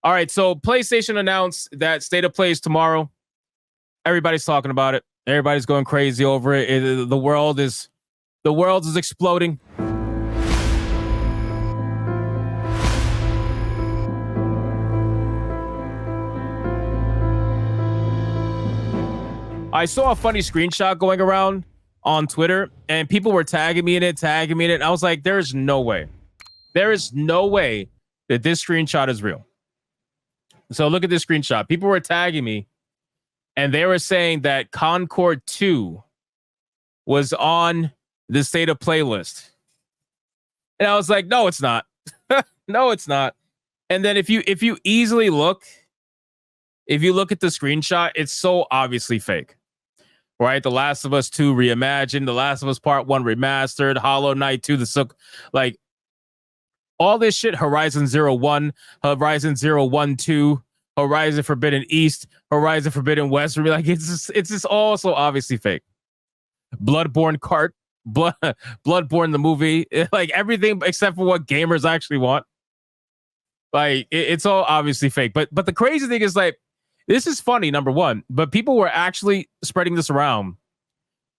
All right, so PlayStation announced that State of Play is tomorrow. Everybody's talking about it. Everybody's going crazy over it. The world is exploding. I saw a funny screenshot going around on Twitter, and people were tagging me in it. And I was like, there is no way that this screenshot is real. So look at this screenshot. People were tagging me, and they were saying that Concord 2 was on the State of Play list. And I was like, no, it's not. No, it's not. And then if you easily look, if you look at the screenshot, it's so obviously fake. Right? The Last of Us 2 reimagined, The Last of Us Part 1 remastered, Hollow Knight 2, like all this shit, Horizon 1, Horizon 1, 2, Horizon Forbidden East, Horizon Forbidden West. Like it's just all so obviously fake. Bloodborne Bloodborne the movie, like everything except for what gamers actually want. Like it's all obviously fake. But the crazy thing is, like, this is funny, number one, but people were actually spreading this around,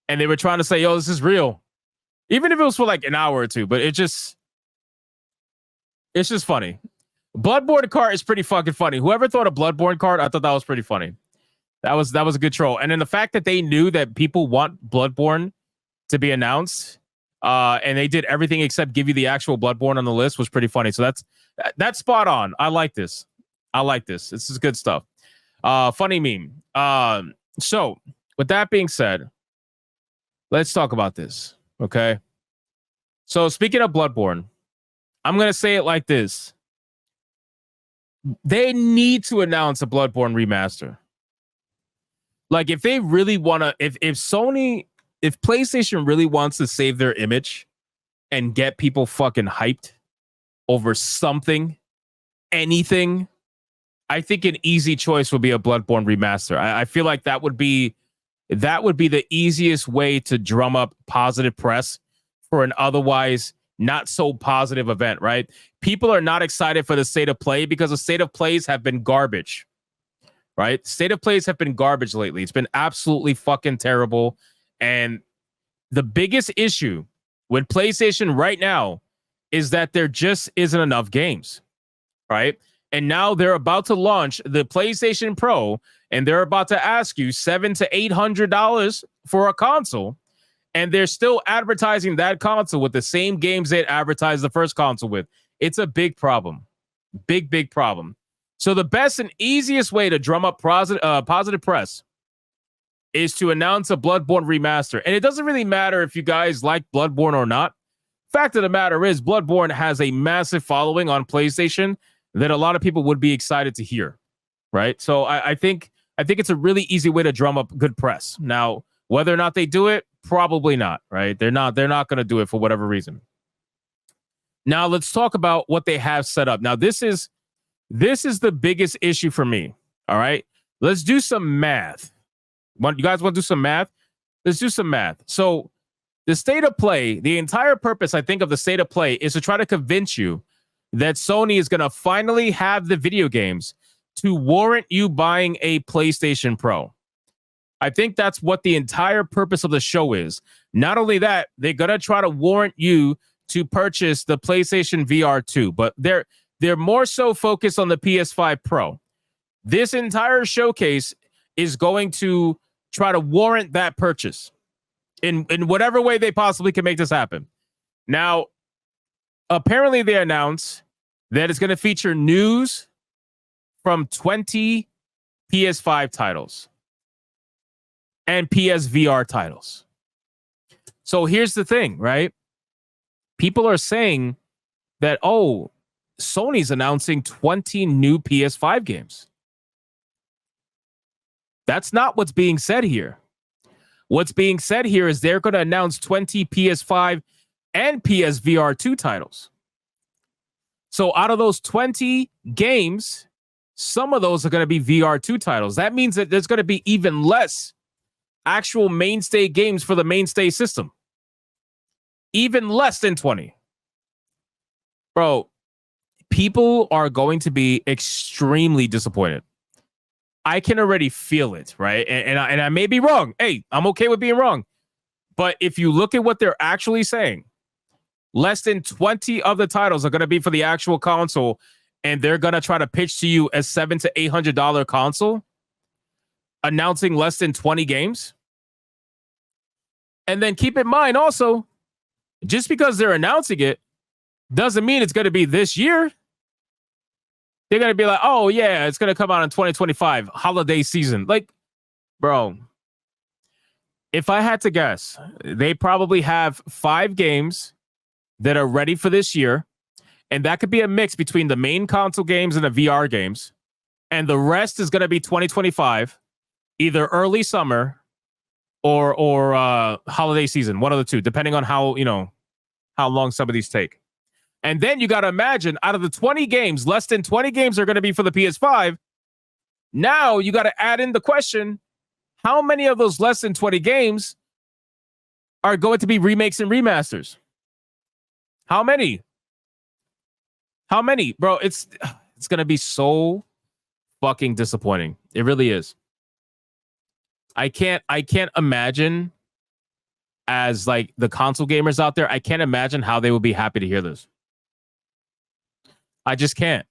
and they were trying to say, yo, this is real. Even if it was for like an hour or two, but it's just funny. Bloodborne card is pretty fucking funny. Whoever thought a Bloodborne card, I thought that was pretty funny. That was a good troll. And then the fact that they knew that people want Bloodborne to be announced, and they did everything except give you the actual Bloodborne on the list was pretty funny. So that's spot on. I like this. This is good stuff. Funny meme. So with that being said, let's talk about this. Okay. So speaking of Bloodborne, I'm going to say it like this. They need to announce a Bloodborne remaster. Like if they really want to, if PlayStation really wants to save their image and get people fucking hyped over something, anything, I think an easy choice would be a Bloodborne remaster. I feel like that would be the easiest way to drum up positive press for an otherwise not so positive event, right? People are not excited for the State of Play because the State of Plays have been garbage, right? State of Plays have been garbage lately. It's been absolutely fucking terrible. And the biggest issue with PlayStation right now is that there just isn't enough games, right? And now they're about to launch the PlayStation Pro, and they're about to ask you $700 to $800 for a console, and they're still advertising that console with the same games they advertised the first console with. It's a big problem, big problem. So the best and easiest way to drum up positive press is to announce a Bloodborne remaster, and it doesn't really matter if you guys like Bloodborne or not. Fact of the matter is, Bloodborne has a massive following on PlayStation that a lot of people would be excited to hear, right? So I think it's a really easy way to drum up good press. Now, whether or not they do it, probably not, right? They're not going to do it for whatever reason. Now, let's talk about what they have set up. Now, this is the biggest issue for me, all right? Let's do some math. You guys want to do some math? Let's do some math. So the State of Play, the entire purpose, I think, of the State of Play is to try to convince you that Sony is going to finally have the video games to warrant you buying a PlayStation Pro. I think that's what the entire purpose of the show is. Not only that, they're going to try to warrant you to purchase the PlayStation VR 2, but they're more so focused on the PS5 Pro. This entire showcase is going to try to warrant that purchase in whatever way they possibly can make this happen. Now, apparently they announced that it's going to feature news from 20 PS5 titles and PSVR titles. So here's the thing, right? People are saying that, oh, Sony's announcing 20 new PS5 games. That's not what's being said here. What's being said here is they're going to announce 20 PS5 and PSVR 2 titles. So out of those 20 games, some of those are going to be VR 2 titles. That means that there's going to be even less actual mainstay games for the mainstay system. Even less than 20. Bro, people are going to be extremely disappointed. I can already feel it, right? And I may be wrong. Hey, I'm okay with being wrong. But if you look at what they're actually saying, less than 20 of the titles are going to be for the actual console, and they're going to try to pitch to you a $700 to $800 console, announcing less than 20 games. And then keep in mind also, just because they're announcing it doesn't mean it's going to be this year. They're going to be like, oh, yeah, it's going to come out in 2025, holiday season. Like, bro, if I had to guess, they probably have 5 games that are ready for this year. And that could be a mix between the main console games and the VR games. And the rest is going to be 2025, either early summer or holiday season, one of the two, depending on how long some of these take. And then you got to imagine, out of the 20 games, less than 20 games are going to be for the PS5. Now you got to add in the question, how many of those less than 20 games are going to be remakes and remasters? How many? How many? Bro, it's going to be so fucking disappointing. It really is. I can't imagine, as like the console gamers out there, I can't imagine how they would be happy to hear this. I just can't.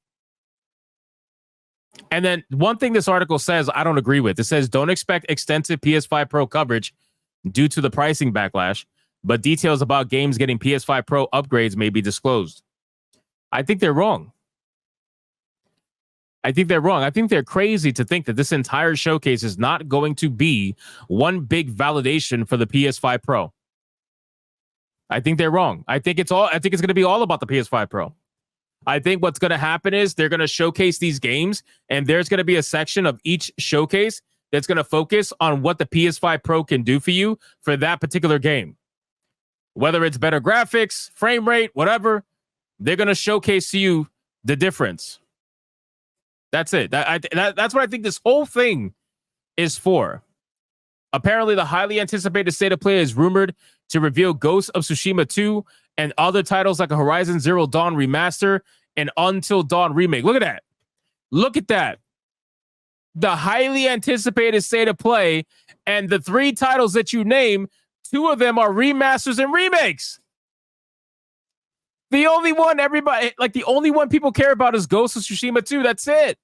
And then one thing this article says I don't agree with. It says, don't expect extensive PS5 Pro coverage due to the pricing backlash, but details about games getting PS5 Pro upgrades may be disclosed. I think they're wrong. I think they're crazy to think that this entire showcase is not going to be one big validation for the PS5 Pro. I think they're wrong. I think it's going to be all about the PS5 Pro. I think what's going to happen is they're going to showcase these games, and there's going to be a section of each showcase that's going to focus on what the PS5 Pro can do for you for that particular game. Whether it's better graphics, frame rate, whatever, they're going to showcase to you the difference. That's it. That's what I think this whole thing is for. Apparently, the highly anticipated state of play is rumored to reveal Ghost of Tsushima 2 and other titles like a Horizon Zero Dawn remaster and Until Dawn remake. Look at that. Look at that. The highly anticipated state of play, and the 3 titles that you name, 2 of them are remasters and remakes. The only one people care about is Ghost of Tsushima 2. That's it.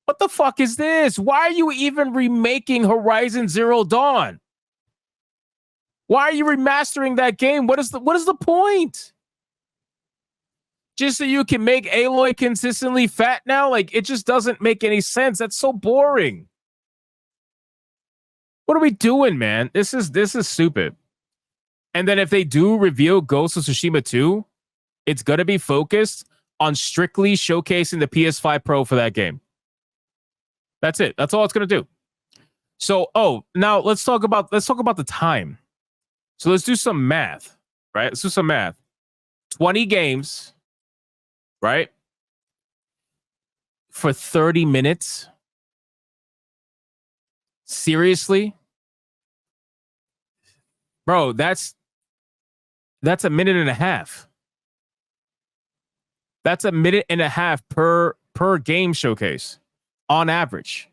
What the fuck is this? Why are you even remaking Horizon Zero Dawn? Why are you remastering that game? What is the point? Just so you can make Aloy consistently fat now? Like, it just doesn't make any sense. That's so boring. What are we doing, man? This is stupid. And then if they do reveal Ghost of Tsushima 2, it's going to be focused on strictly showcasing the PS5 Pro for that game. That's it. That's all it's going to do. So, now let's talk about the time. So let's do some math, right? Let's do some math. 20 games, right? For 30 minutes. Seriously? Bro, that's a minute and a half. That's a minute and a half per game showcase on average.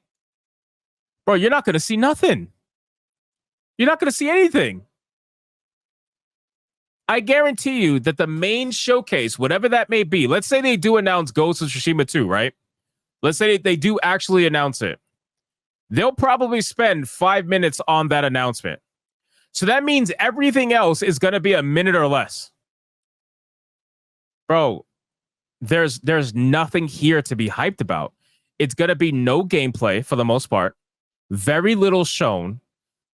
Bro, you're not going to see nothing. You're not going to see anything. I guarantee you that the main showcase, whatever that may be, let's say they do announce Ghost of Tsushima 2, right? Let's say they do actually announce it. They'll probably spend 5 minutes on that announcement. So that means everything else is going to be a minute or less. Bro, there's nothing here to be hyped about. It's going to be no gameplay for the most part. Very little shown.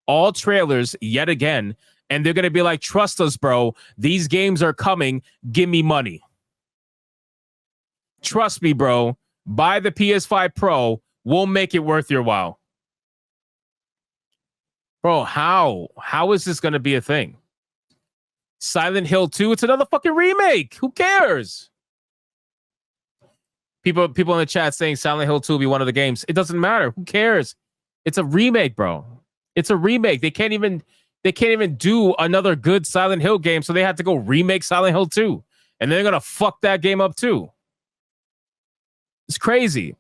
All trailers yet again. And they're going to be like, trust us, bro. These games are coming. Give me money. Trust me, bro. Buy the PS5 Pro. We'll make it worth your while. Bro, how? How is this going to be a thing? Silent Hill 2, it's another fucking remake. Who cares? People in the chat saying Silent Hill 2 will be one of the games. It doesn't matter. Who cares? It's a remake, bro. It's a remake. They can't even do another good Silent Hill game, so they had to go remake Silent Hill 2. And they're going to fuck that game up too. It's crazy.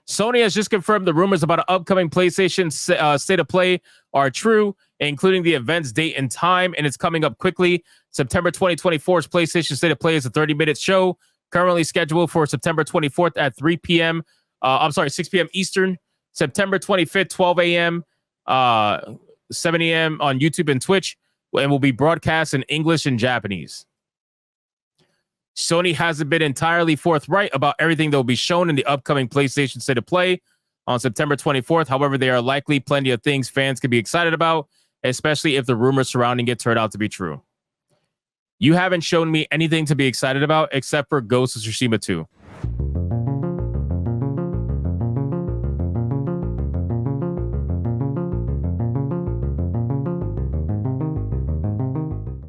Sony has just confirmed the rumors about an upcoming PlayStation State of Play are true, including the event's date and time, and it's coming up quickly. September 2024's PlayStation State of Play is a 30-minute show, currently scheduled for September 24th at 3 p.m. 6 p.m. Eastern. September 25th, 12 a.m., 7 a.m. on YouTube and Twitch, and will be broadcast in English and Japanese. Sony hasn't been entirely forthright about everything that will be shown in the upcoming PlayStation State of Play on September 24th. However, there are likely plenty of things fans can be excited about, especially if the rumors surrounding it turn out to be true. You haven't shown me anything to be excited about except for Ghost of Tsushima 2.